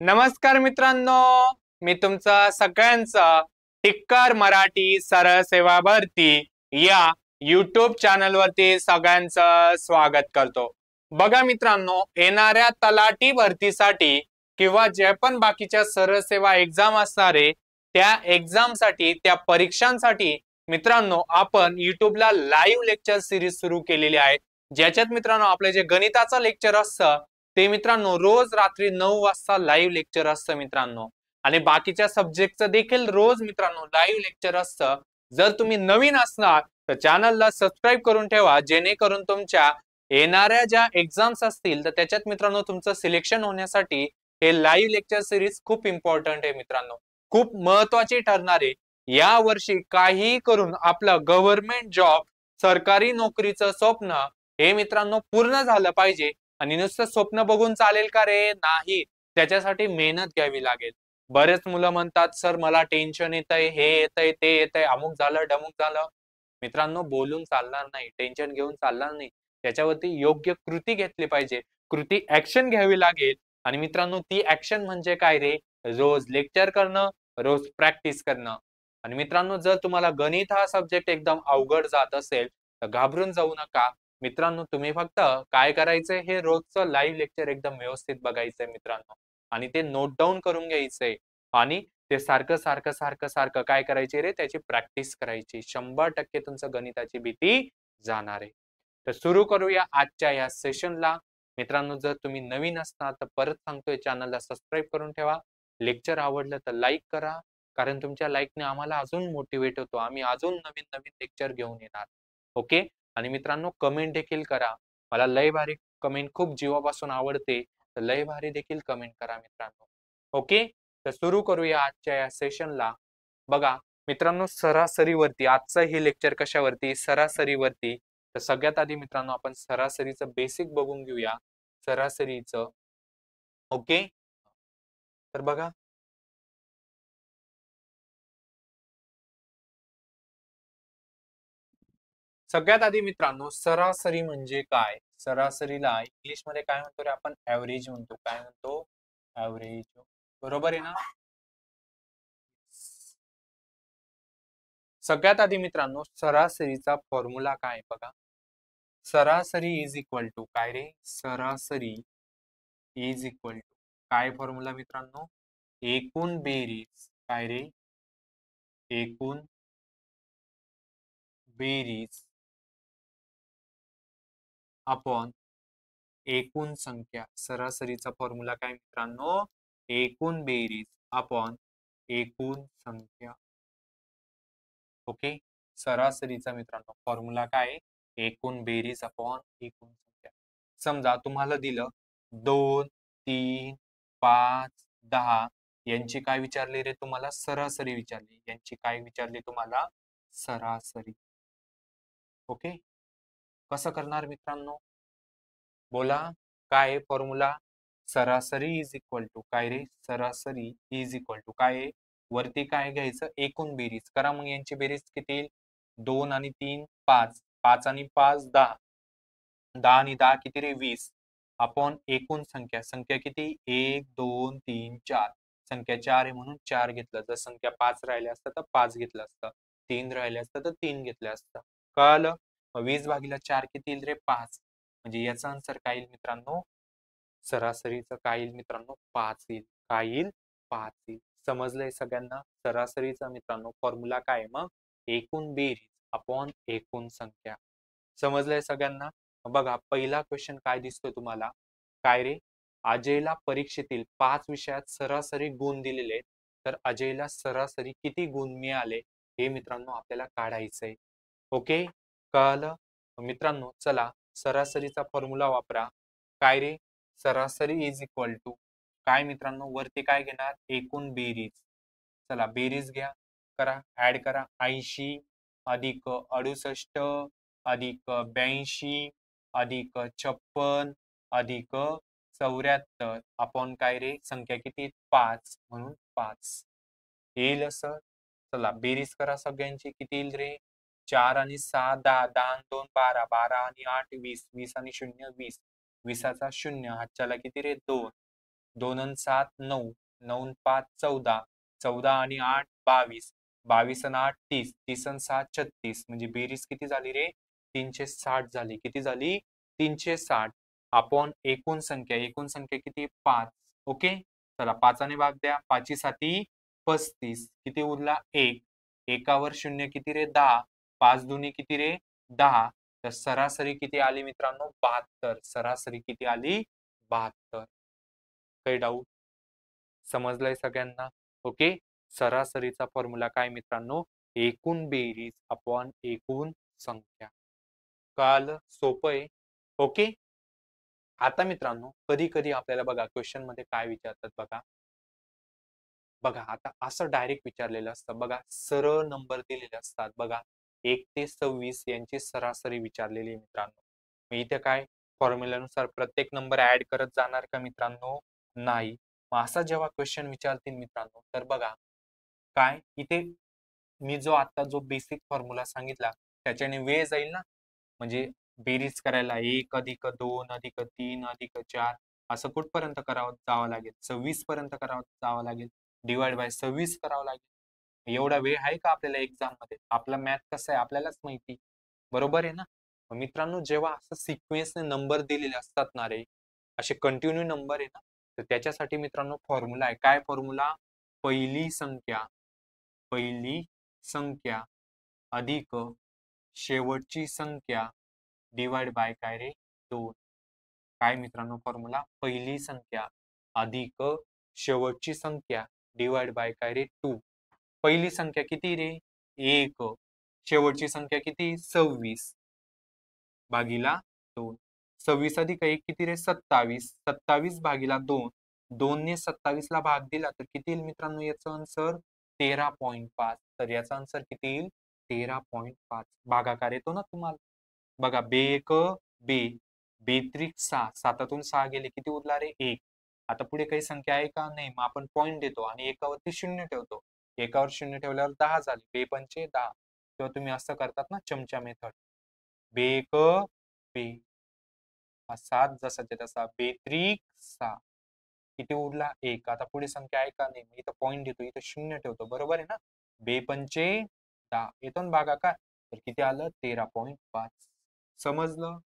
नमस्कार मित्रांनो, मी तुमचं सगळ्यांचं टिक्कर मराठी सरळ सेवा भरती या युट्यूब चॅनल वरती सगळ्यांचं स्वागत करतो। बघा मित्रांनो, येणाऱ्या तलाठी भरतीसाठी किंवा जे पण बाकीच्या सरळ सेवा एग्जाम असणारे त्या एग्जाम साठी त्या परीक्षांसाठी मित्रांनो आपण युट्यूबला लाईव्ह लेक्चर सिरीज सुरू केलेली आहे, ज्याच्यात मित्रांनो आपले जे गणिताचं लेक्चर असतं ते मित्रांनो रोज रात्री 9 वाजता लाईव्ह लेक्चर असतं मित्रांनो। आणि बाकीच्या सब्जेक्टचं देखील रोज मित्रांनो लाईव्ह लेक्चर असतं। जर तुम्ही नवीन असणार तर चॅनलला सबस्क्राईब करून ठेवा, जेणेकरून तुमच्या येणाऱ्या ज्या एग्जाम्स असतील तर त्याच्यात मित्रांनो तुमचं सिलेक्शन होण्यासाठी हे लाईव्ह लेक्चर सिरीज खूप इम्पॉर्टंट आहे मित्रांनो, खूप महत्वाची ठरणार आहे। या वर्षी काही करून आपलं गव्हर्नमेंट जॉब सरकारी नोकरीचं स्वप्न हे मित्रांनो पूर्ण झालं पाहिजे। आणि नुसतं स्वप्न बघून चालेल का रे? नाही, त्याच्यासाठी मेहनत घ्यावी लागेल। बरेच मुलं म्हणतात सर मला टेन्शन येतंय, हे येतंय, ते येतंय, अमुक झालं, डमुक झालं। मित्रांनो बोलून चालणार नाही, टेन्शन घेऊन चालणार नाही, त्याच्यावरती योग्य कृती घेतली पाहिजे, कृती ऍक्शन घ्यावी लागेल। आणि मित्रांनो ती ऍक्शन म्हणजे काय रे? रोज लेक्चर करणं, रोज प्रॅक्टिस करणं। आणि मित्रांनो जर तुम्हाला गणित हा सब्जेक्ट एकदम अवघड जात असेल तर घाबरून जाऊ नका मित्रांनो, तुम्ही फक्त काय करायचंय हे रोजचं लाईव्ह लेक्चर एकदम व्यवस्थित बघायचंय मित्रांनो, आणि ते नोट डाऊन करून घ्यायचंय आणि ते सारखं सारखं सारखं सारखं काय करायचे रे त्याची प्रॅक्टिस करायची। 100% तुमचं गणिताची भीती जाणार आहे। तर सुरू करूया आजच्या या सेशनला। मित्रांनो जर तुम्ही नवीन असणार तर परत सांगतोय चॅनलला सबस्क्राईब करून ठेवा, लेक्चर आवडलं तर लाईक करा, कारण तुमच्या लाईकने आम्हाला अजून मोटिवेट होतो, आम्ही अजून नवीन नवीन लेक्चर घेऊन येणार। ओके, आणि मित्रांनो कमेंट देखील करा, मला लय भारी कमेंट खूप जीवापासून आवडते, तर लय भारी देखील कमेंट करा मित्रांनो। ओके, तर सुरू करूया आजच्या या सेशनला। बघा मित्रांनो सरासरीवरती आजचं हे लेक्चर कशावरती? सरासरीवरती। तर सगळ्यात आधी मित्रांनो आपण सरासरीचं बेसिक बघून घेऊया, सरासरीचं। ओके, तर बघा सगळ्यात आधी मित्रांनो सरासरी म्हणजे काय? सरासरीला इंग्लिश मध्ये काय म्हणतो रे आपण? ऍव्हरेज म्हणतो। काय म्हणतो? ऍव्हरेज, बरोबर आहे ना? सगळ्यात आधी मित्रांनो सरासरीचा फॉर्म्युला काय बघा, सरासरी इज इक्वल टू काय रे? सरासरी इज इक्वल टू काय फॉर्म्युला मित्रांनो? एकूण बेरीज काय रे? एकूण बेरीज अपॉन एकूण संख्या। सरासरीचा फॉर्म्युला काय मित्रांनो? एकूण बेरीज अपॉन एकूण संख्या। ओके, सरासरीचा मित्रांनो फॉर्म्युला काय? एकूण बेरीज अपॉन एकूण संख्या। समजा तुम्हाला दिलं 2, 3, 5, 10 यांची काय विचारली रे तुम्हाला? सरासरी विचारली। यांची काय विचारली तुम्हाला? सरासरी। ओके, कसं करणार मित्रांनो? बोला, काय फॉर्म्युला? सरासरी इज इक्वल टू काय रे? सरासरी इज इक्वल टू काय? वरती काय घ्यायचं? एकूण बेरीज करा। मग यांची बेरीज किती येईल? 2 आणि 3 5, 5 आणि 5 10, 10 आणि 10 किती रे? 20 अपॉन एकूण संख्या। संख्या किती? 1 2 3 4, संख्या 4 आहे म्हणून 4 घेतलं। जर संख्या 5 राहिल्या असतं तर 5 घेतलं असतं, 3 राहिले असतं तर 3 घेतलं असतं। कळलं? 20 भागिले 4 किती येईल रे? 5। म्हणजे याचा आन्सर काय येईल मित्रांनो? सरासरीचं काय येईल मित्रांनो? 5 येईल। काय येईल? 5 येईल। समजलंय सगळ्यांना? सरासरीचा मित्रांनो फॉर्म्युला काय? मग एकूण बेरीज अपॉन एकूण संख्या। समजलंय सगळ्यांना? बघा पहिला क्वेश्चन काय दिसतोय तुम्हाला? काय रे? अजयला परीक्षेतील 5 विषयात सरासरी गुण दिलेले आहेत, तर अजयला सरासरी किती गुण मिळाले हे मित्रांनो आपल्याला काढायचंय। ओके, कळलं? मित्रांनो चला सरासरीचा फॉर्म्युला वापरा। काय रे? सरासरी इज इक्वल टू काय मित्रांनो? वरती काय घेणार? एकूण बेरीज। चला बेरीज घ्या, करा, ऍड करा। 80 अधिक 68 अधिक 82 अधिक 56 अधिक 74 अपॉन काय रे? संख्या किती? 5 म्हणून 5 येईल असं। चला बेरीज करा सगळ्यांची, किती येईल रे? 4 आणि 6 10, 10 आणि 2 12, 12 आणि 8 20, 20 आणि 0 20, 20चा 0 हातच्याला किती रे? 2 2 आणि 7 9, 9 आणि 5 14, 14 आणि 8 22, 22 आणि 8 30, 30 आणि 7 36, म्हणजे बेरीज किती झाली रे? 360 झाली. किती झाली? 360 अपॉन एकूण संख्या किती? 5. ओके, चला 5 ने भाग द्या. 5 साती 35, किती उरला? 1. एकावर शून्य किती रे? 10. 5 दुनी किती रे? 10. तर सरासरी किती आली मित्रांनो? 72. सरासरी किती आली? 72. काही डाऊट? समजलंय सगळ्यांना? ओके, सरासरीचा फॉर्म्युला काय मित्रांनो? एकूण बेरीज अपॉन एकूण संख्या. कळालं? सोपं आहे. ओके, आता मित्रांनो कधी कधी आपल्याला बघा क्वेश्चन मध्ये काय विचारतात बघा. बघा आता असं डायरेक्ट विचारलेलं असतं बघा, सरळ नंबर दिलेले असतात बघा. 1 ते 26 यांची सरासरी विचारलेली आहे मित्रांनो. मग इथे काय फॉर्म्युल्यानुसार प्रत्येक नंबर ऍड करत जाणार का मित्रांनो? नाही. मग असा जेव्हा क्वेश्चन विचारतील मित्रांनो तर बघा काय इथे मी जो बेसिक फॉर्म्युला सांगितला त्याच्याने वेळ जाईल ना. म्हणजे बेरीज करायला 1 अधिक 2 अधिक 3 अधिक 4 असं कुठपर्यंत करावं जावं लागेल? 26 पर्यंत करावं जावं लागेल. डिवाइड बाय 26 करावं लागेल. एवढा वेळ आहे का आपल्याला एक्झाम मध्ये? आपला मॅथ कसं आहे आपल्यालाच माहिती. बरोबर आहे ना? मित्रांनो जेव्हा असं सिक्वेन्सने नंबर दिलेले असतात ना रे, असे कंटिन्यू नंबर आहे ना, तर त्याच्यासाठी मित्रांनो फॉर्म्युला आहे. काय फॉर्म्युला? पहिली संख्या पहिली संख्या अधिक शेवटची संख्या डिवाइड बाय काय रे? 2. काय मित्रांनो फॉर्म्युला? पहिली संख्या अधिक शेवटची संख्या डिवाइड बाय काय रे? 2. पहिली संख्या किती रे? 1. शेवटची संख्या किती? 26 भागीला 2. 26 अधिक 1 किती रे? 27. 27 भागीला 2. 2 ने 27 ला भाग दिला तर किती येईल मित्रांनो याचं आन्सर? 13.5. तर याचा आन्सर किती येईल? 13.5. भागाकार येतो ना तुम्हाला? बघा बे बे बेत्रिक 6. 7तून 6 गेले किती उरला रे? 1. आता पुढे काही संख्या आहे का? नाही. मग आपण पॉईंट देतो आणि एकावरती शून्य ठेवतो. एकावर शून्य ठेवल्यावर 10 झाले. बे पंचे 10. किंवा तुम्ही असं करतात ना चमचा मेथड. बेक बे 7 जसाच्या तसा बेत्रिक 6. किती उरला? 1. आता पुढे संख्या आहे का? नाही. इथं पॉईंट देतो, इथं शून्य ठेवतो. बरोबर आहे ना? बे पंचे 10 येतो ना भागाकार. तर किती आलं? 13.5. समजलं?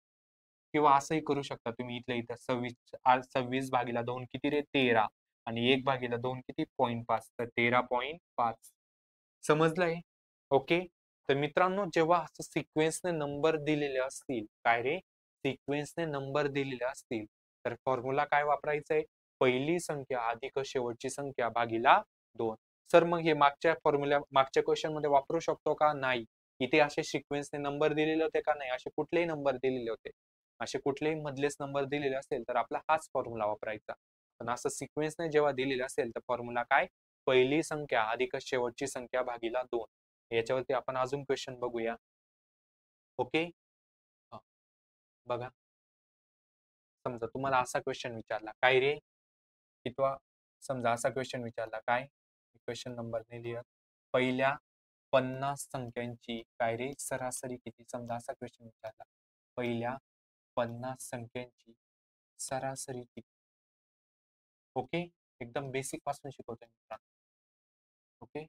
किंवा असंही करू शकता तुम्ही इथल्या इथं 26 भागीला 2 किती रे? 13 आणि 1 भागीला 2 किती? 0.5 तर 13.5. समजलंय? ओके. तर मित्रांनो जेव्हा असं सिक्वेन्सने नंबर दिलेले असतील, काय रे? सिक्वेन्सने नंबर दिलेले असतील तर फॉर्म्युला काय वापरायचा आहे? पहिली संख्या अधिक शेवटची संख्या भागीला 2. सर मग हे मागच्या क्वेश्चन मध्ये वापरू शकतो का? नाही. इथे असे सिक्वेन्सने नंबर दिलेले होते का? नाही. असे कुठलेही नंबर दिलेले होते. असे कुठलेही मधलेच नंबर दिलेले असेल तर आपला हाच फॉर्म्युला वापरायचा. पण असं सिक्वेन्सने जेव्हा दिलेले असेल तर फॉर्म्युला काय? पहिली संख्या अधिक शेवटची संख्या भागीला 2. याच्यावरती आपण अजून क्वेश्चन बघूया. ओके, बघा समजा तुम्हाला असा क्वेश्चन विचारला काय रे? कितवा? समजा असा क्वेश्चन विचारला काय? क्वेश्चन नंबर ने लिहत पहिल्या 50 संख्यांची काय रे सरासरी किती? समजा असा क्वेश्चन विचारला पहिल्या 50 संख्यांची सरासरी किती? ओके, एकदम बेसिक पासून शिकवतोय मित्रांनो. ओके,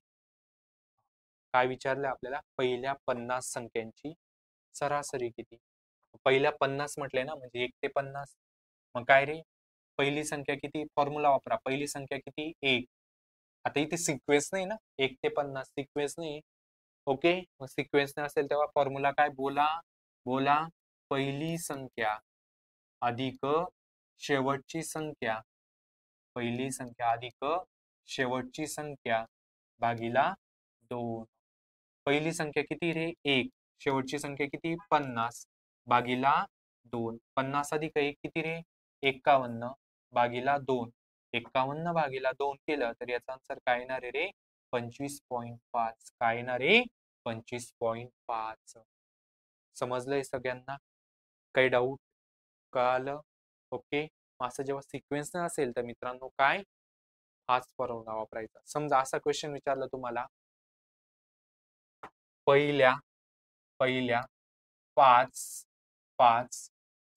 काय विचारलं आपल्याला? पहिल्या 50 संख्यांची सरासरी किती? पहिल्या 50 म्हटले ना म्हणजे 1 ते 50. मग काय रे? पहिली संख्या किती? फॉर्म्युला वापरा. पहिली संख्या किती? 1. आता इथे सिक्वेन्स नाही ना? 1 ते 50 सिक्वेन्स नाही. ओके, मग सिक्वेन्स नसेल तेव्हा फॉर्म्युला काय? बोला बोला. पहिली संख्या अधिक शेवटची संख्या. पहिली संख्या अधिक शेवटची संख्या भागीला 2. पहिली संख्या किती रे? 1. शेवटची संख्या किती? 50 भागीला 2. 50 अधिक 1 किती रे? 51 भागीला 2. 51 भागीला 2 केलं तर याचा आन्सर काय येणार आहे रे? 25.5. काय येणार आहे? 25.5. समजलंय सगळ्यांना? काही डाऊट? कळालं? ओके, असं जेव्हा सिक्वेन्स असेल तर मित्रांनो काय? हाच फॉर्म्युला वापरायचा. समजा असा क्वेश्चन विचारला तुम्हाला पहिल्या पहिल्या 5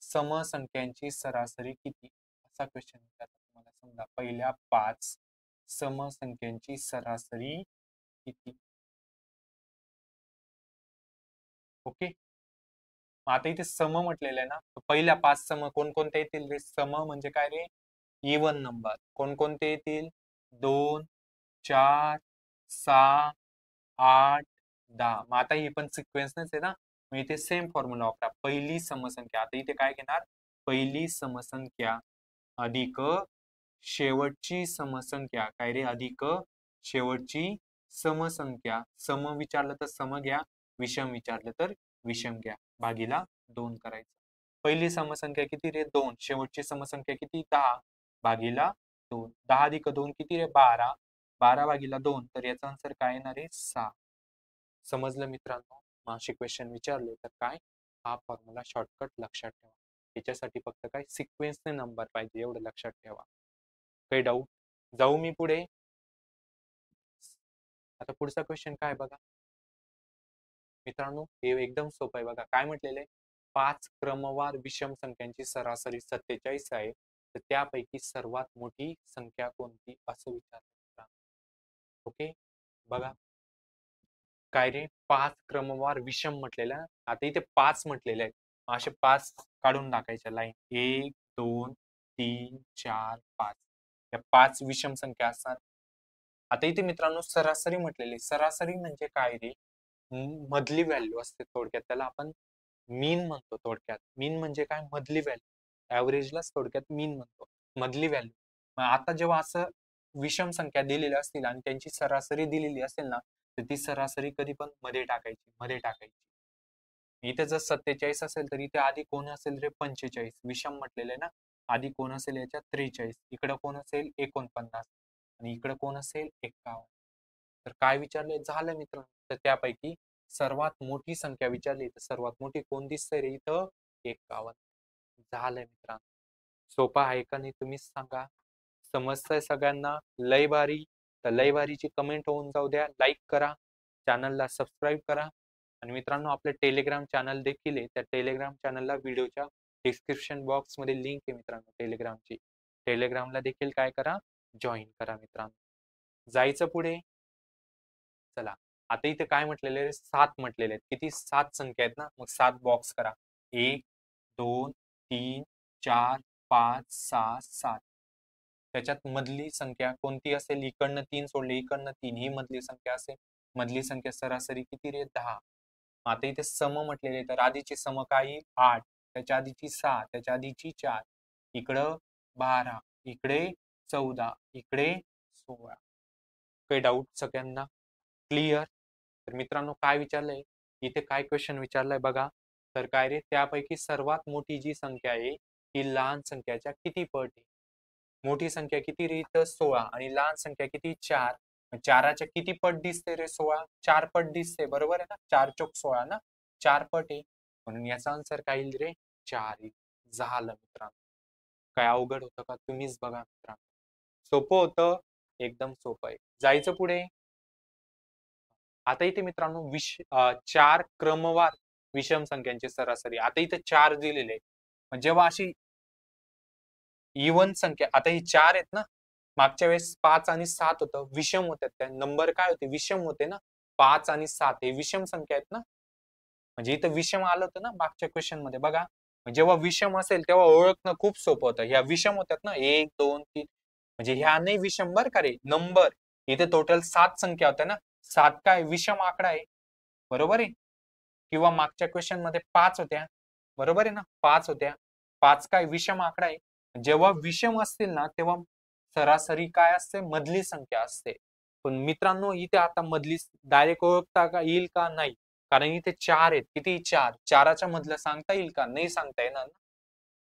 समसंख्यांची सरासरी किती? असा क्वेश्चन विचारला तुम्हाला समजा पहिल्या 5 समसंख्यांची सरासरी किती. ओके, आता इथे सम म्हटलेलं आहे ना, पहिल्या 5 सम कोणकोणते येतील रे? सम म्हणजे काय रे? Even number. कोणकोणते येतील? 2, 4, 6, 8, 10. मग आता ही पण सिक्वेन्सच आहे ना, मग इथे सेम फॉर्म्युला वापरा. पहिली समसंख्या, आता इथे काय घेणार? पहिली समसंख्या अधिक शेवटची समसंख्या. काय रे? अधिक शेवटची समसंख्या. सम विचारलं तर सम घ्या, विषम विचारलं तर विषम घ्या, भागीला 2 करायचं. पहिली समसंख्या किती रे? 2. शेवटची समसंख्या किती? 10, भागीला 2. 10 अधिक 2 किती रे? 12. 12 भागीला 2, तर याचा आन्सर काय येणार आहे? 6. समजलं मित्रांनो? असे क्वेश्चन विचारले तर काय, हा फॉर्म्युला शॉर्टकट लक्षात ठेवा. याच्यासाठी फक्त काय, सिक्वेन्सने नंबर पाहिजे, एवढं लक्षात ठेवा. काही डाऊट? जाऊ मी पुढे. आता पुढचा क्वेश्चन काय बघा मित्रांनो, हे एकदम सोपं आहे बघा. काय म्हटलेलं आहे? 5 क्रमवार विषम संख्यांची सरासरी 47 आहे, तर त्यापैकी सर्वात मोठी संख्या कोणती, असं विचारलं. ओके, बघा काय रे? 5 क्रमवार विषम म्हटलेलं आहे. आता इथे 5 म्हटलेले आहेत, असे 5 काढून टाकायच्या लाईन. 1, 2, 3, 4, 5. या 5 विषम संख्या असतात. आता इथे मित्रांनो सरासरी म्हटलेली. सरासरी म्हणजे काय रे? मधली व्हॅल्यू असते थोडक्यात, त्याला आपण मीन म्हणतो. थोडक्यात मीन म्हणजे काय? मधली व्हॅल्यू. ऍव्हरेजलाच थोडक्यात मीन म्हणतो, मधली व्हॅल्यू. मग आता जेव्हा असं विषम संख्या दिलेल्या असतील आणि त्यांची सरासरी दिलेली असेल ना, तर ती सरासरी कधी पण मध्ये टाकायची, मध्ये टाकायची. इथे जर 47 असेल तर इथे आधी कोण असेल रे? 45. विषम म्हटलेलं आहे ना, आधी कोण असेल याच्यात? 43. इकडं कोण असेल? 49. आणि इकडं कोण असेल? 51. तर काय विचारले? झालं मित्र. तर त्यापैकी सर्वात मोठी संख्या विचारली, तर सर्वात मोठी कोण दिसतंय रे इथं? 51. झालंय मित्रांनो. सोपा आहे का नाही तुम्हीच सांगा. समजतंय सगळ्यांना? लय भारी. तर लय भारीची कमेंट होऊन जाऊ द्या, लाईक करा, चॅनलला सबस्क्राईब करा. आणि मित्रांनो आपलं टेलिग्राम चॅनल देखील आहे, त्या टेलिग्राम चॅनलला व्हिडिओच्या डिस्क्रिप्शन बॉक्स मध्ये लिंक आहे मित्रांनो टेलिग्रामची. टेलिग्रामला देखील काय करा? जॉईन करा मित्रांनो. जायचं पुढे. चला, आता इथे काय म्हटलेले आहे? 7 म्हटलेले आहेत. किती? 7 संख्या आहेत ना, मग 7 बॉक्स करा. 1, 2, 3, 4, 5, 6, 7. त्याच्यात मधली संख्या कोणती असेल? इकडनं 3 सोडले, इकडनं 3, ही मधली संख्या असेल. मधली संख्या सरासरी किती रे? 10. आता इथे सम म्हटलेले, तर आधीची सम काही 8, त्याच्या आधीची 6, त्याच्या आधीची 4, इकडं 12, इकडे 14, इकडे 16. काही डाऊट सगळ्यांना? क्लिअर? तर मित्रांनो काय विचारलंय इथे? काय क्वेश्चन विचारलंय बघा. तर काय रे? त्यापैकी सर्वात मोठी जी संख्या आहे ती लहान संख्याच्या किती पट आहे? मोठी संख्या किती रे इथं? 16. आणि लहान संख्या किती? 4. 4च्या किती पट दिसते रे? 16. 4 पट दिसते, बरोबर आहे ना? 4 चोक 16 ना, 4 पट आहे. म्हणून याचा आन्सर काय येईल रे? 4 येईल. झालं मित्रांनो. काय अवघड होतं का? तुम्हीच बघा मित्रांनो. सोपं होतं, एकदम सोपं आहे. जायचं पुढे. आता इथे मित्रांनो 4 क्रमवार विषम संख्यांची सरासरी. आता इथे 4 दिलेले आहे. जेव्हा अशी इवन संख्या, आता ही 4 आहेत ना, मागच्या वेळेस 5 आणि 7 होतं, विषम होत्या, त्या नंबर काय होते? विषम होते ना. 5 आणि 7 हे विषम संख्या आहेत ना, म्हणजे इथं विषम आलं होतं ना मागच्या क्वेश्चन मध्ये बघा. जेव्हा विषम असेल तेव्हा ओळखणं खूप सोपं होतं. ह्या विषम होत्यात ना, 1, 2, 3, म्हणजे ह्या नाही विषम बर का रे, नंबर. इथे टोटल 7 संख्या होत्या ना, 7 काय विषम आकडा आहे, बरोबर आहे? किंवा मागच्या क्वेश्चन मध्ये 5 होत्या, बरोबर आहे ना, 5 होत्या. 5 काय विषम आकडा आहे. जेव्हा विषम असतील ना तेव्हा सरासरी काय असते? मधली संख्या असते. पण मित्रांनो इथे आता मधली डायरेक्ट ओळखता का येईल का? नाही, कारण इथे 4 आहेत. किती? 4. 4च्या मधलं सांगता येईल का? नाही सांगता येणार ना.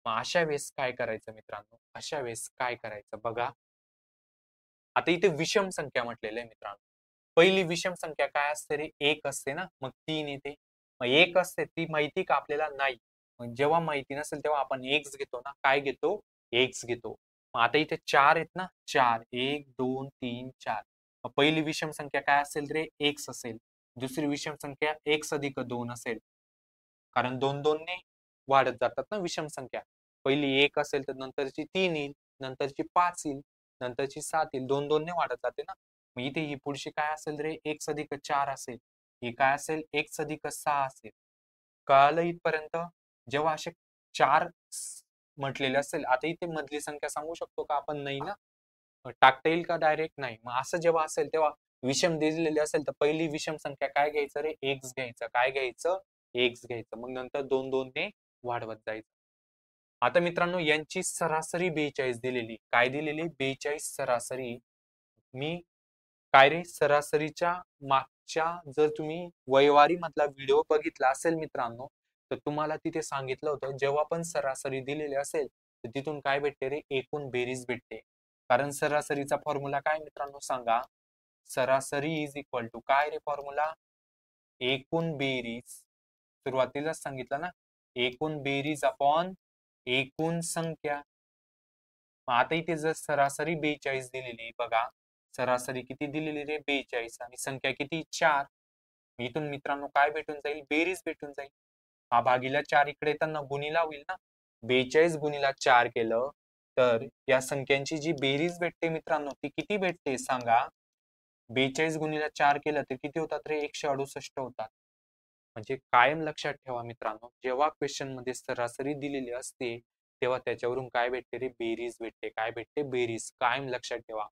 मग अशा वेळेस काय करायचं मित्रांनो? अशा वेळेस काय करायचं बघा. आता इथे विषम संख्या म्हटलेलं आहे मित्रांनो. पहिली विषम संख्या काय असते रे? 1 असते ना, मग 3 येते. मग 1 असते ती माहिती का आपल्याला? नाही. मग जेव्हा माहिती नसेल तेव्हा आपण एक्स घेतो ना. काय घेतो? एक्स घेतो. मग आता इथे 4 आहेत ना, 4, 1, 2, 3, 4. मग पहिली विषम संख्या काय असेल रे? एक्स असेल. दुसरी विषम संख्या एक्स अधिक 2 असेल, कारण 2 2 ने वाढत जातात ना विषम संख्या. पहिली 1 असेल तर नंतरची 3 येईल. नंतरची 5 येईल, नंतरची 7 येईल. 2-2 ने वाढत जाते ना. मग इथे ही पुढची काय असेल रे? 1+4 असेल. ही काय असेल? 1+6 असेल. कळालं इथपर्यंत? जेव्हा असे 4 म्हटलेले असेल, आता इथे मधली संख्या सांगू शकतो का आपण? नाही ना. टाकता येईल का डायरेक्ट? नाही. मग असं जेव्हा असेल तेव्हा विषम दिलेली असेल तर पहिली विषम संख्या काय घ्यायचं रे? एक्स घ्यायचं. काय घ्यायचं? एक्स घ्यायचं. मग नंतर 2-2 ने वाढवत जायचं. आता मित्रांनो यांची सरासरी 42 दिलेली. काय दिलेली? 42 सरासरी. मी काय रे? सरासरीच्या मागच्या जर तुम्ही वयवारी मधला व्हिडिओ बघितला असेल मित्रांनो, तर तुम्हाला तिथे सांगितलं होतं जेव्हा पण सरासरी दिलेली असेल तर तिथून काय भेटते रे? एकूण बेरीज भेटते. कारण सरासरीचा फॉर्म्युला काय मित्रांनो सांगा? सरासरी इज इक्वल टू काय रे फॉर्म्युला? एकूण बेरीज. सुरुवातीलाच सांगितलं ना, एकूण बेरीज अपॉन एकूण संख्या. आता इथे जर सरासरी 42 दिलेली बघा, सरासरी किती दिलेली रे? 42 आणि संख्या किती? 4. इथून मित्रांनो काय भेटून जाईल? बेरीज भेटून जाईल. हा भागीला 4 इकडे येताना गुणीला होईल ना. 42 गुणीला 4 केलं तर या संख्यांची जी बेरीज भेटते मित्रांनो ती किती भेटते सांगा? 42 गुणीला 4 केलं तर किती होतात रे? 168 होतात. म्हणजे कायम लक्षात ठेवा मित्रांनो, जेव्हा क्वेश्चन मध्ये सरासरी दिलेली असते तेव्हा त्याच्यावरून काय भेटते रे? बेरीज भेटते. काय भेटते? बेरीज. कायम लक्षात ठेवा.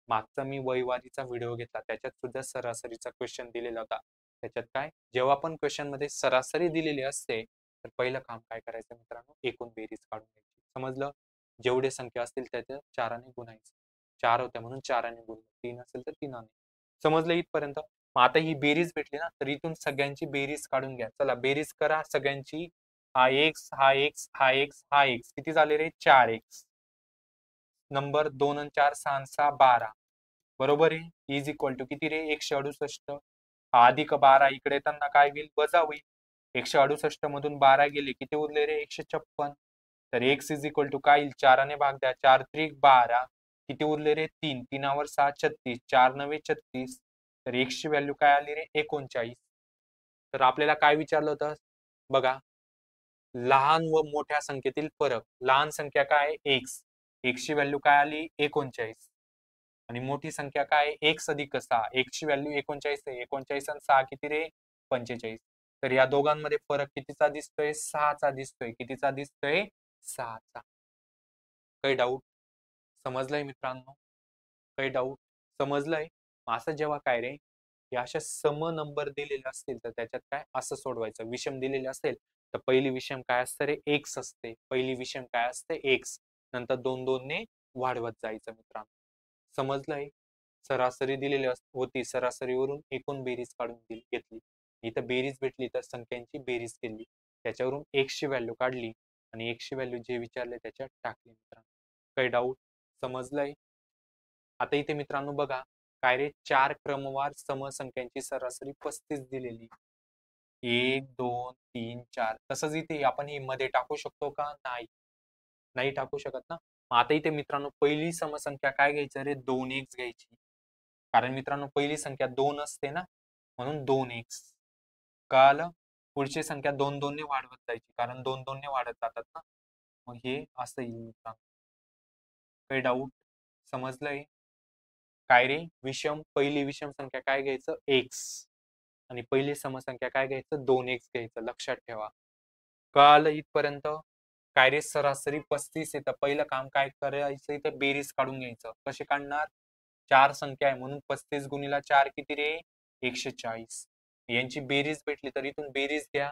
मागचा मी वयवारीचा व्हिडिओ घेतला त्याच्यात सुद्धा सरासरीचा क्वेश्चन दिलेला होता. त्याच्यात काय? जेव्हा पण क्वेश्चन मध्ये सरासरी दिलेली असते तर पहिलं काम काय करायचं मित्रांनो? एकूण बेरीज काढून घ्यायची. समजलं? जेवढे संख्या असतील त्याच्या 4ने गुणायचं. 4 होत्या म्हणून 4ने गुणलं. 3 असेल तर 3ने. समजलं इथपर्यंत? मग आता ही बेरीज भेटली ना तर इथून सगळ्यांची बेरीज काढून घ्या. चला बेरीज करा सगळ्यांची. हा एक्स, हा एक्स, हा एक्स, हा एक्स. किती झाले रे? 4x. नंबर 2 आणि 4 6 आणि 6 12. बरोबर आहे. इज इक्वल टू किती रे? 168. हा अधिक 12 इकडे येताना काय होईल? वजा होईल. 168 मधून 12 गेले किती उरले रे? 156. तर x इज इक्वल टू काय येईल? 4 ने भाग द्या. 4 त्रिक 12. किती उरले रे? 3. 3 वर 6 36. 4 नवे 36. तर x ची व्हॅल्यू काय आली रे? 39. तर आपल्याला काय विचारलं होतं? बघा, लहान व मोठ्या संख्येतील फरक. लहान संख्या काय आहे? एक्स. एक्स ची व्हॅल्यू काय आली? 39. आणि मोठी संख्या काय आहे? एक्स अधिक 6. एक्स ची व्हॅल्यू 39 आहे. 39 आणि 6 किती रे? 45. तर या दोघांमध्ये फरक कितीचा दिसतोय? 6चा दिसतोय. कितीचा दिसतोय? 6चा. काही डाऊट? समजलंय मित्रांनो? काही डाऊट? समजलंय? असं जेव्हा काय रे? या अशा सम नंबर दिलेले असतील तर त्याच्यात काय असं सोडवायचं. विषम दिलेले असेल तर पहिली विषम काय असतं रे? एक्स असते. पहिली विषम काय असते? एक्स. नंतर 2-2 ने वाढवत जायचं मित्रांनो. समजलंय? सरासरी दिलेली होती. सरासरीवरून एकूण बेरीज काढून घेतली. इथं बेरीज भेटली तर संख्यांची बेरीज केली. त्याच्यावरून एक्स ची व्हॅल्यू काढली आणि एक्स ची व्हॅल्यू जे विचारले त्याच्यात टाकली मित्रांनो. काही डाऊट? समजलंय? आता इथे मित्रांनो बघा काय रे? 4 क्रमवार समसंख्यांची सरासरी 35 दिलेली. 1 2 3 4. तसंच इथे आपण ही मध्ये टाकू शकतो का? नाही. नाही टाकू शकत ना. मग आता इथे मित्रांनो पहिली समसंख्या काय घ्यायचं रे? 2x घ्यायची. कारण मित्रांनो पहिली संख्या 2 असते ना म्हणून 2x. कळालं? पुढची संख्या 2-2 ने वाढवत जायची कारण 2-2 ने वाढत जातात ना. मग हे असं येईल मित्रांनो. काही डाऊट? समजलंय? काय रे? पहिली विषम संख्या काय घ्यायचं? एक्स. आणि पहिली समसंख्या काय घ्यायचं? 2x घ्यायचं. लक्षात ठेवा. कळालं इथपर्यंत? काय रे? सरासरी 35 आहे तर पहिलं काम काय करायचं? इथं बेरीज काढून घ्यायचं. कसे काढणार? 4 संख्या आहे म्हणून 35 गुणीला 4 किती रे? 140. यांची बेरीज भेटली तर इथून बेरीज घ्या.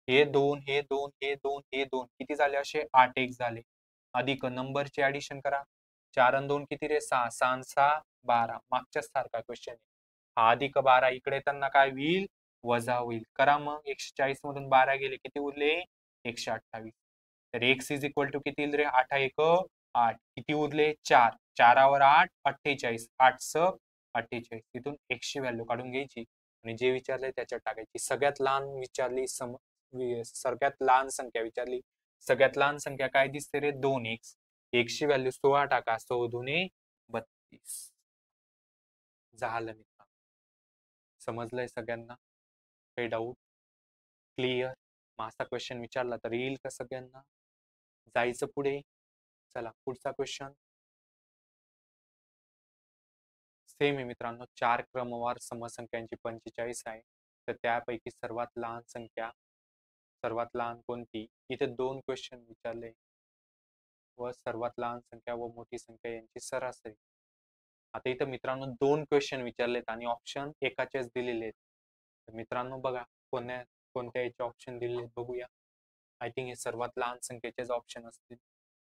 हे 2, हे 2, हे 2, हे 2 किती झाले असे? 8x झाले. अधिक नंबरचे ऍडिशन करा. 4 आणि 2 किती रे? 6. 6 आणि 6 12. मागच्याच सारखा क्वेश्चन आहे. हा अधिक 12 इकडे येताना काय होईल? वजा होईल. करा मग. 140 मधून 12 गेले किती उरले? 128. तर x इज इक्वल टू किती येईल रे? 8 1 8. किती उरले? 4. 4 वर 8 48. 8 स 48. तिथून x ची व्हॅल्यू काढून घ्यायची आणि जे विचारले त्याच्यात टाकायची. सगळ्यात लहान विचारली सगळ्यात लहान संख्या विचारली. सगळ्यात लहान संख्या काय दिसते रे? 2x. x ची व्हॅल्यू 16 टाका. 16 दुने 32. झालं मित्रांनो. समजलंय सगळ्यांना? काही डाऊट? क्लिअर? मग असा क्वेश्चन विचारला तर येईल का सगळ्यांना? जायचं पुढे. चला पुढचा क्वेश्चन सेम आहे मित्रांनो. 4 क्रमवार समसंख्यांची 45 आहे. तर त्यापैकी सर्वात लहान कोणती? इथे 2 क्वेश्चन विचारले व सर्वात लहान संख्या व मोठी संख्या यांची सरासरी. आता इथं मित्रांनो 2 क्वेश्चन विचारलेत आणि ऑप्शन एकाचेच दिलेले आहेत. तर मित्रांनो बघा कोणत्या कोणत्या याचे ऑप्शन दिलेले बघूया. आय थिंक हे सर्वात लहान संख्येचेच ऑप्शन असतील.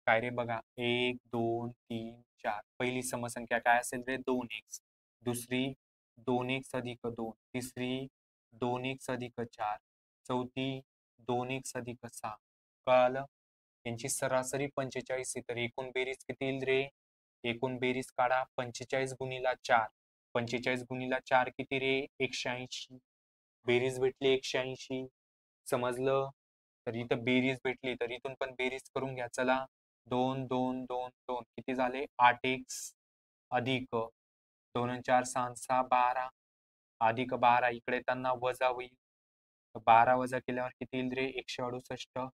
काय रे बघा 1 2 3 4. पहिली समसंख्या काय असेल रे 2x. दुसरी 2x अधिक 2. तिसरी 2x अधिक 4. चौथी 2x अधिक 6. कळालं? यांची सरासरी 45 आहे. तर एकूण बेरीज किती येईल रे? एकूण बेरीज काढा 45 गुणिला 4. 45 गुणिला 4 किती रे? 180. बेरीज भेटली 180. समजलं? तर इथं बेरीज भेटली तर इथून पण बेरीज करून घ्या. चला 2 2 2 2 किती झाले? 8x अधिक 2 आणि 4 6 6 12 अधिक 12 इकडे त्यांना वजा होईल. 12 वजा केल्यावर किती येईल रे? 168.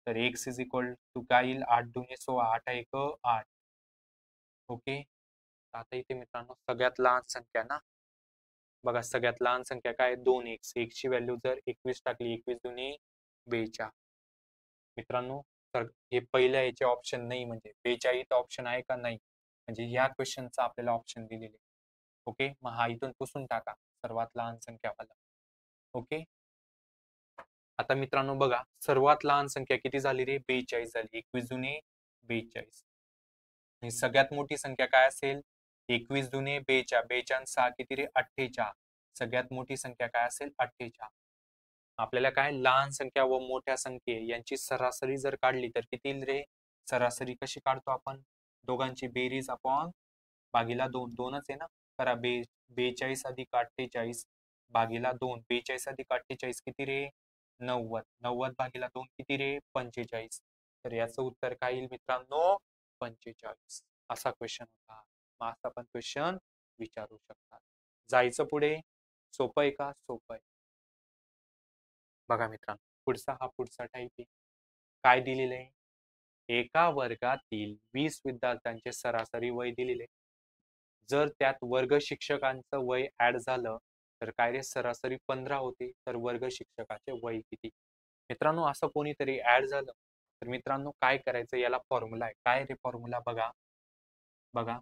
तर x इज इक्वल टू काय येईल? 8 दुने 16 8 1 8. ओके. आता इथे मित्रांनो सगळ्यात लहान संख्या ना बघा सगळ्यात लहान संख्या काय 2x. x ची व्हॅल्यू जर 21 टाकली 21 दुने 42. मित्रांनो तर हे पहिल्या याचे ऑप्शन नाही म्हणजे 42 ऑप्शन आहे का नाही म्हणजे ह्या क्वेश्चनचा आपल्याला ऑप्शन दिलेले. ओके मग हा इथून पुसून टाका सर्वात लहान संख्या वाला. ओके आता मित्रांनो बघा सर्वात लहान संख्या किती झाली रे? 42 झाली. 21 दुने 42. आणि सगळ्यात मोठी संख्या काय असेल? 21 दुने 42. 42 आणि 6 किती रे? 48. सगळ्यात मोठी संख्या काय असेल? 48. आपल्याला काय लहान संख्या व मोठ्या संख्ये यांची सरासरी जर काढली तर किती येईल रे? सरासरी कशी काढतो आपण? दोघांची बेरीज अपॉन भागीला 2. 2च आहे ना. करा 42 अधिक 48 भागीला 2. 42 अधिक 48 किती रे? 90. 90 भागीला 2 किती रे? 45. तर याचं उत्तर काय येईल मित्रांनो? 45. असा क्वेश्चन होता. मग असा पण क्वेश्चन विचारू शकतात. जायचं पुढे. सोपं आहे का? सोपं आहे. बघा मित्रांनो पुढचा टाईप आहे. काय दिलेलं आहे? एका वर्गातील 20 विद्यार्थ्यांचे सरासरी वय दिलेले. जर त्यात वर्ग शिक्षकांचं वय ऍड झालं तर काय रे? सरासरी 15 होते. तर वर्ग शिक्षकाचे वय किती? मित्रांनो असं कोणीतरी ऍड झालं तर मित्रांनो काय करायचं? याला फॉर्म्युला आहे. काय रे फॉर्म्युला? बघा बघा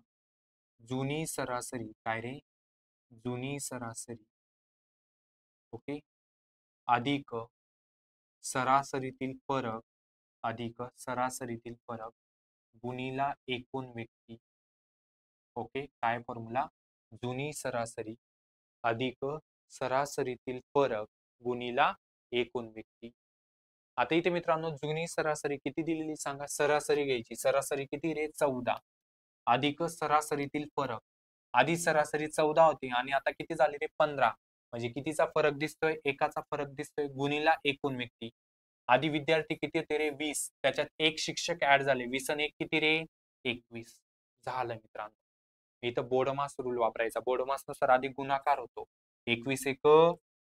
जुनी सरासरी. काय रे? जुनी सरासरी ओके अधिक सरासरीतील फरक अधिक सरासरीतील फरक गुणिला एकूण व्यक्ती. ओके काय फॉर्म्युला? जुनी सरासरी अधिक सरासरीतील फरक गुणिला एकूण व्यक्ती. आता इथे मित्रांनो जुनी सरासरी किती दिलेली सांगा? सरासरी घ्यायची. सरासरी किती रे? 14 अधिक सरासरीतील फरक. आधी सरासरी 14 होती आणि आता किती झाली रे? 15. म्हणजे कितीचा फरक दिसतोय? एकाचा फरक दिसतोय गुणिला एकूण व्यक्ती. आधी विद्यार्थी किती होते रे? 20. त्याच्यात एक शिक्षक ऍड झाले. 20 आणि 1 किती रे? 21. झालं मित्रांनो. इथं बोडमास रूल वापरायचा. बोडमास नुसार आधी गुणाकार होतो. 21 एक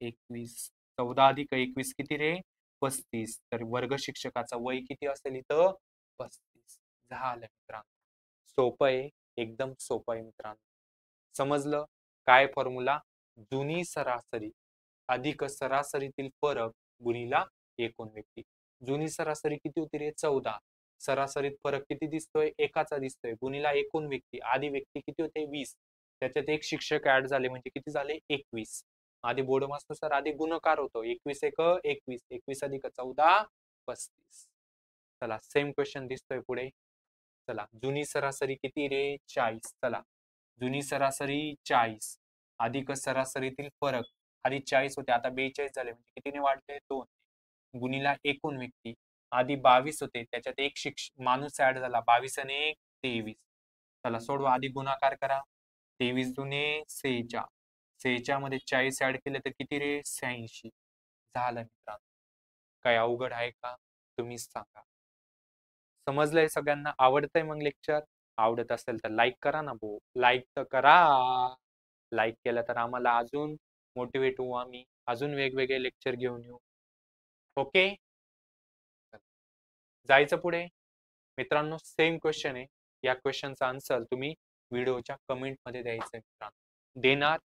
21. 14 अधिक 21 किती रे? 35. तर वर्ग शिक्षकाचा वय किती असेल इथं? 35. झालं मित्रांनो. सोपं आहे. एकदम सोपं आहे मित्रांनो. समजलं? काय फॉर्म्युला? जुनी सरासरी अधिक सरासरीतील फरक गुणिला एकूण व्यक्ती. जुनी सरासरी किती होती रे? 14. सरासरीत फरक किती दिसतोय? एकाचा दिसतोय गुणिला एकूण व्यक्ती. आधी व्यक्ती किती होते? 20. त्याच्यात एक शिक्षक ऍड झाले म्हणजे किती झाले? 21. आधी बोडमासनुसार आधी गुणकार होतो. 21 एक 21. 21 अधिक 14 35. चला सेम क्वेश्चन दिसतोय पुढे. चला जुनी सरासरी किती रे? 40. चला जुनी सरासरी 40 अधिक सरासरीतील फरक. आधी 40 होते आता 42 झाले म्हणजे कितीने वाढले? 2 गुणिला एकूण व्यक्ती. आधी 22 होते त्याच्यात एक माणूस ऍड झाला. 22 आणि 1 23. चला सोडवा. आधी गुणाकार करा. 23 दुने 46. 46 मध्ये 40 ऍड केले तर किती रे? 86. झालं मित्रांनो. काय अवघड आहे का? तुम्हीच सांगा. समजलंय सगळ्यांना? आवडतंय मग लेक्चर? आवडत असेल तर लाईक करा ना भाऊ. लाईक तर करा. लाईक केलं तर आम्हाला अजून मोटिवेट होऊ आम्ही. अजून वेगवेगळे लेक्चर घेऊन येऊ. ओके जायचं पुढे. मित्रांनो सेम क्वेश्चन आहे. या क्वेश्चनचा आन्सर तुम्ही व्हिडिओच्या कमेंट मध्ये द्यायचं आहे मित्रांनो. देणार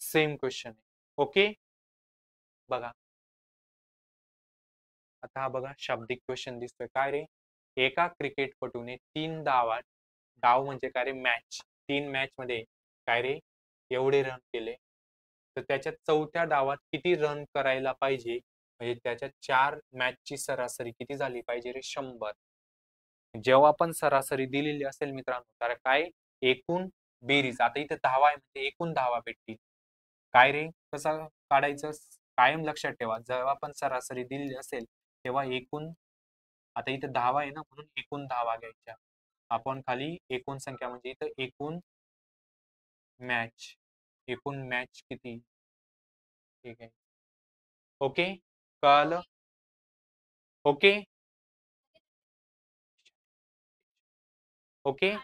सेम क्वेश्चन आहे. ओके बघा आता हा बघा शाब्दिक क्वेश्चन दिसतोय. काय रे, एका क्रिकेटपटूने 3 डाव म्हणजे काय रे मॅच, 3 मॅच मध्ये काय रे एवढे रन केले, तर त्याच्या चौथ्या डावात किती रन करायला पाहिजे, म्हणजे त्याच्या 4 मॅचची सरासरी किती झाली पाहिजे रे 100. जेव्हा आपण सरासरी दिलेली असेल मित्रांनो, तर काय एकूण बेरीज, आता इथे धावा आहे म्हणजे एकूण धावा भेटतील. काय रे कसं काढायचं, कायम लक्षात ठेवा जेव्हा आपण सरासरी दिलेली असेल तेव्हा एकूण, आता इथे धावा आहे ना म्हणून एकूण धावा घ्यायच्या आपण, खाली एकूण संख्या म्हणजे इथं एकूण मॅच, एकूण मॅच किती, ठीक आहे. ओके कळलं. ओके ओके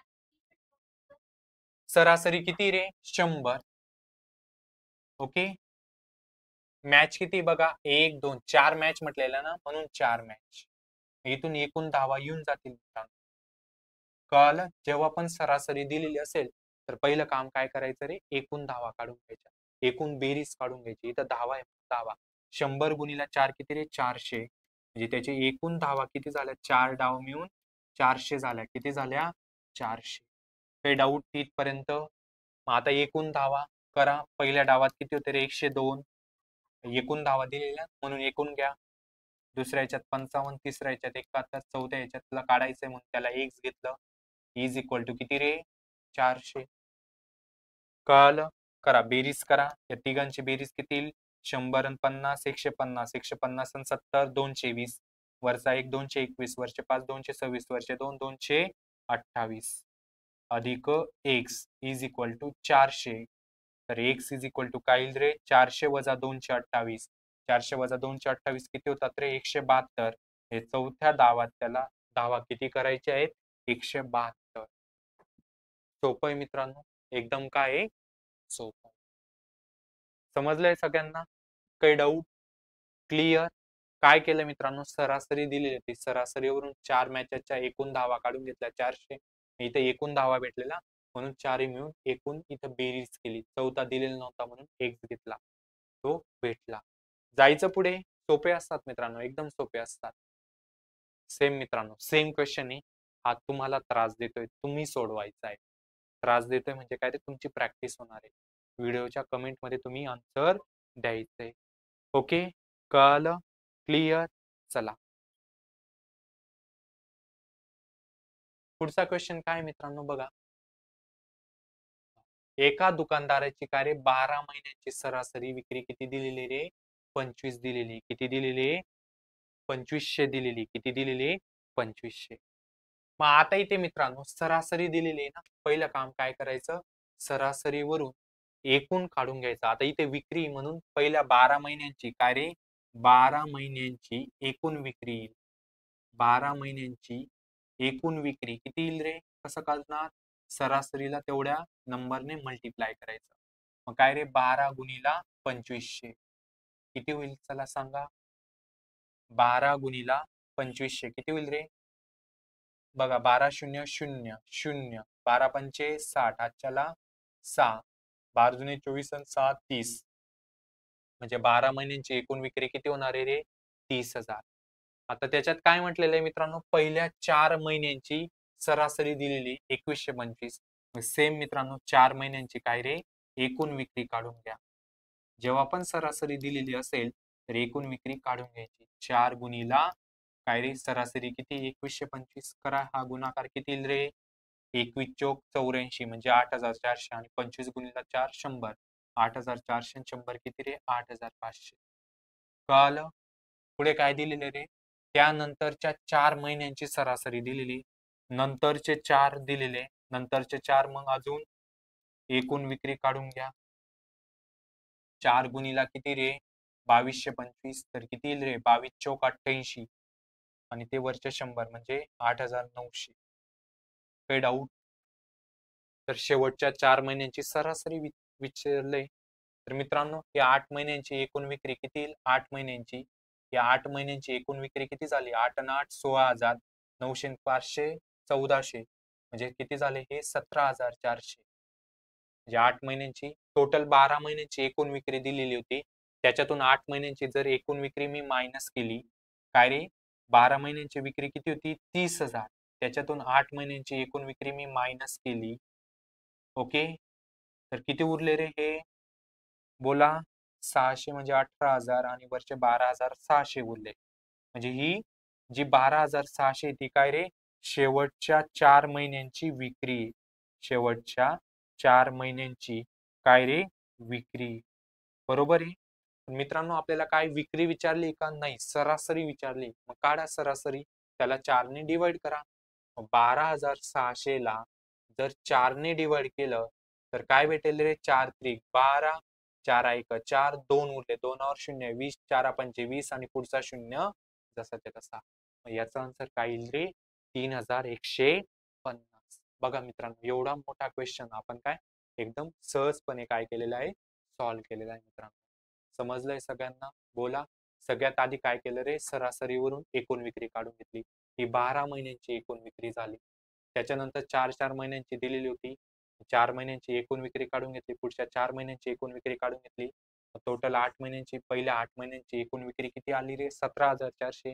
सरासरी किती रे 100. ओके मॅच किती बघा 1 2 4 मॅच म्हटलेलं ना म्हणून 4 मॅच, इथून एकूण धावा येऊन जातील. कळालं. जेव्हा पण सरासरी दिलेली असेल तर पहिलं काम काय करायचं रे, एकूण धावा काढून घ्यायच्या, एकूण बेरीज काढून घ्यायची. इथं धावा आहे, धावा 100 गुणिला 4 किती रे 400, म्हणजे त्याची एकूण धावा किती झाल्या, 4 डाव मिळून 400 झाल्या. किती झाल्या 400. काही डाऊट तिथपर्यंत. मग आता एकूण धावा करा. पहिल्या डावात किती होते रे 102, एकूण धावा दिलेल्या म्हणून एकूण घ्या. दुसऱ्या याच्यात 55, तिसऱ्या याच्यात 71, चौथ्या याच्यात तुला काढायचंय म्हणून त्याला x घेतलं. इज इक्वल टू किती रे 400. कळालं. करा बेरीज करा, या तिघांची बेरीज किती येईल, 100 आणि 50 150, 150 आणि 70 220, वरचा 1 221, वरचे 5 226, वरचे 2 228 अधिक x इज इक्वल टू 400. तर x इज इक्वल टू काय येईल रे 400 वजा 228, 400 वजा 228 किती होतात रे 172. हे चौथ्या डावात त्याला धावा किती करायचे आहेत 172. सोपं आहे मित्रांनो, एकदम काय आहे सोपं. समजलंय सगळ्यांना, काही डाऊट, क्लिअर. काय केलं मित्रांनो, सरासरी दिलेली होती, सरासरीवरून 4 मॅचच्या एकूण धावा काढून घेतल्या 400, इथे एकूण धावा भेटलेला म्हणून 4 मिळून एकूण इथं बेरीज केली. चौथा दिलेला नव्हता म्हणून एक्स घेतला, तो भेटला. जायचं पुढे. सोपे असतात मित्रांनो, एकदम सोपे असतात. सेम मित्रांनो सेम क्वेश्चन आहे. हा तुम्हाला त्रास देतोय, तुम्ही सोडवायचा आहे. त्रास देतोय म्हणजे काय, ते तुमची प्रॅक्टिस होणार आहे. व्हिडिओच्या कमेंट मध्ये तुम्ही आन्सर द्यायचंय. ओके कळलं, क्लिअर. चला पुढचा क्वेश्चन काय मित्रांनो बघा. एका दुकानदाराची कार्य 12 महिन्यांची सरासरी विक्री किती दिलेली रे 25 दिलेली. किती दिलेली 2500 दिलेली. किती दिलेली 2500. मग आता इथे मित्रांनो सरासरी दिलेली आहे ना, पहिलं काम काय करायचं, सरासरीवरून एकूण काढून घ्यायचं. आता इथे विक्री म्हणून पहिल्या 12 महिन्यांची काय रे 12 महिन्यांची एकूण विक्री येईल. 12 महिन्यांची एकूण विक्री किती येईल रे, कसं काढणार, सरासरीला तेवढ्या नंबरने मल्टिप्लाय करायचं. मग काय रे 12 गुणिला 2500 किती होईल, चला सांगा. 12 गुणिला 2500 किती होईल रे, बघा 12 शून्य शून्य शून्य, 12 पंचे 60, आजच्याला 6, 12 जुने 24 आणि 6 30, म्हणजे 12 महिन्यांची एकूण विक्री किती होणार आहे रे 30,000. आता त्याच्यात काय म्हटलेलं आहे मित्रांनो, पहिल्या 4 महिन्यांची सरासरी दिलेली 2125. सेम मित्रांनो 4 महिन्यांची काय रे एकूण विक्री काढून घ्या. जेव्हा पण सरासरी दिलेली असेल तर एकूण विक्री काढून घ्यायची. 4 गुणिला काय रे सरासरी किती 2125, करा हा गुणाकार किती येईल रे 21 चोक 84 म्हणजे 8400, आणि 25 गुणिला 4 100, 8400 100 किती रे 8500. कळालं. पुढे काय दिलेले रे, त्यानंतरच्या 4 महिन्यांची सरासरी दिलेली, नंतरचे 4 दिलेले, नंतरचे 4 मग अजून एकूण विक्री काढून घ्या. 4 गुणिला किती रे 2225, तर किती येईल रे 22 चौक 88, आणि ते वरचे 100 म्हणजे 8900. काही डाऊट. तर शेवटच्या 4 महिन्यांची सरासरी विचारले, तर मित्रांनो या 8 महिन्यांची एकूण विक्री किती येईल, 8 महिन्यांची, या 8 महिन्यांची एकूण विक्री किती झाली, 8 आणि 8 16,000, 900 500 1400 म्हणजे किती झाले हे 17,400. म्हणजे 8 महिन्यांची टोटल 12 महिन्यांची एकूण विक्री दिलेली होती. त्याच्यातून 8 महिन्यांची जर एकूण विक्री मी मायनस केली, काय रे 12 महिन्यांची विक्री किती होती 30,000. त्याच्यातून 8 महिन्यांची एकूण विक्री मी मायनस केली. ओके, तर किती उरले रे हे बोला. 600 म्हणजे 18,000 आणि वरचे 12,600 उरले. म्हणजे ही जी 12,600 ती काय रे शेवटच्या 4 महिन्यांची विक्री. शेवटच्या 4 महिन्यांची काय रे विक्री. बरोबर आहे. मित्रांनो आपल्याला काय विक्री विचारली का नाही, सरासरी विचारली. मग काढा सरासरी, त्याला 4ने डिवाइड करा. 12,600 ला जर 4ने डिवाइड केलं तर काय भेटेल रे 4 त्रिक 12, 4 एक 4, 2 उरले, 2वर 0, 20, 4 पंचे 20 आणि पुढचा 0 जसा ते तसा. याचा आन्सर काय येईल रे 3,150. बघा मित्रांनो एवढा मोठा क्वेश्चन आपण काय एकदम सहजपणे काय केलेला आहे सॉल्व्ह केलेला आहे. मित्रांनो समजलंय सगळ्यांना बोला. सगळ्यात आधी काय केलं रे सरासरीवरून एकूण विक्री काढून घेतली. ही 12 महिन्यांची एकूण विक्री झाली. त्याच्यानंतर 4 महिन्यांची दिलेली होती. 4 महिन्यांची एकूण विक्री काढून घेतली. पुढच्या 4 महिन्यांची एकूण विक्री काढून घेतली. टोटल 8 महिन्यांची पहिल्या 8 महिन्यांची एकूण विक्री किती आली रे 17,400.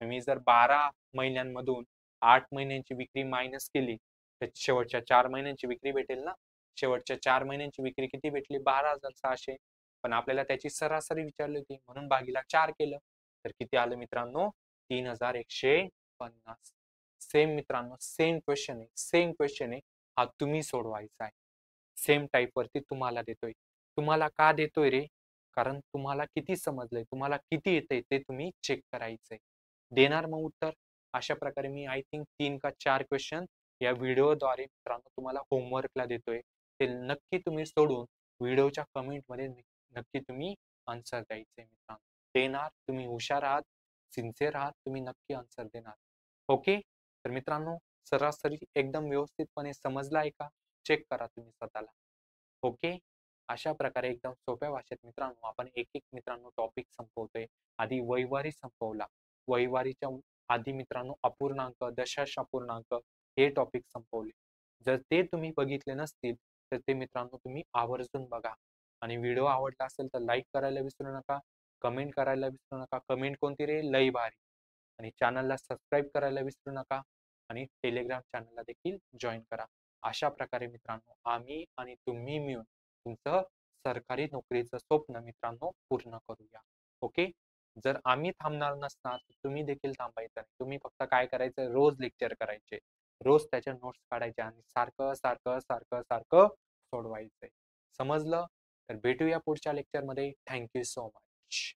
मी जर 12 महिन्यांमधून 8 महिन्यांची विक्री मायनस केली तर शेवटच्या 4 महिन्यांची विक्री भेटेल ना. शेवटच्या 4 महिन्यांची विक्री किती भेटली 12,600. पण आपल्याला त्याची सरासरी विचारली होती म्हणून भागीला 4 केलं तर किती आलं मित्रांनो 3,150. सेम मित्रांनो सेम क्वेश्चन आहे हा तुम्ही सोडवायचा आहे. सेम टाईप वरती तुम्हाला देतोय. तुम्हाला का देतोय रे कारण तुम्हाला किती समजलंय तुम्हाला किती येतंय ते तुम्ही चेक करायचंय. देणार मग उत्तर. अशा प्रकारे मी आय थिंक 3 का 4 क्वेश्चन या व्हिडिओद्वारे मित्रांनो तुम्हाला होमवर्कला देतोय. ते नक्की तुम्ही सोडून व्हिडिओच्या कमेंटमध्ये नक्की तुम्ही आन्सर द्यायचंय मित्रांनो. देणार तुम्ही हुशार आहात, सिन्सिअर आहात, तुम्ही नक्की आन्सर देणार. ओके, तर मित्रांनो सरासरी एकदम व्यवस्थितपणे समजलाय का चेक करा तुम्ही स्वतःला. ओके, अशा प्रकारे एकदम सोप्या भाषेत मित्रांनो आपण एक एक मित्रांनो टॉपिक संपवतोय. आधी वैवारी संपवला. वैवारीच्या आधी मित्रांनो अपूर्णांक दशांश अपूर्णांक हे टॉपिक संपवले. जर ते तुम्ही बघितले नसतील तर ते मित्रांनो तुम्ही आवर्जून बघा. आणि व्हिडिओ आवडला असेल तर लाईक करायला विसरू नका, कमेंट करायला विसरू नका. कमेंट कोणती रे लई भारी. आणि चॅनलला सबस्क्राईब करायला विसरू नका आणि टेलिग्राम चॅनलला देखील जॉईन करा. अशा प्रकारे मित्रांनो आम्ही आणि तुम्ही मिळून तुमचं सरकारी नोकरीचं स्वप्न मित्रांनो पूर्ण करूया. ओके, जर आम्ही थांबणार नसणार तर तुम्ही देखील थांबायचं नाही. तुम्ही फक्त काय करायचं रोज लेक्चर करायचे, रोज त्याच्या नोट्स काढायच्या आणि सारखं सारखं सारखं सारखं सोडवायचंय. समजलं तर भेटूया पुढच्या लेक्चरमध्ये. Thank you so much.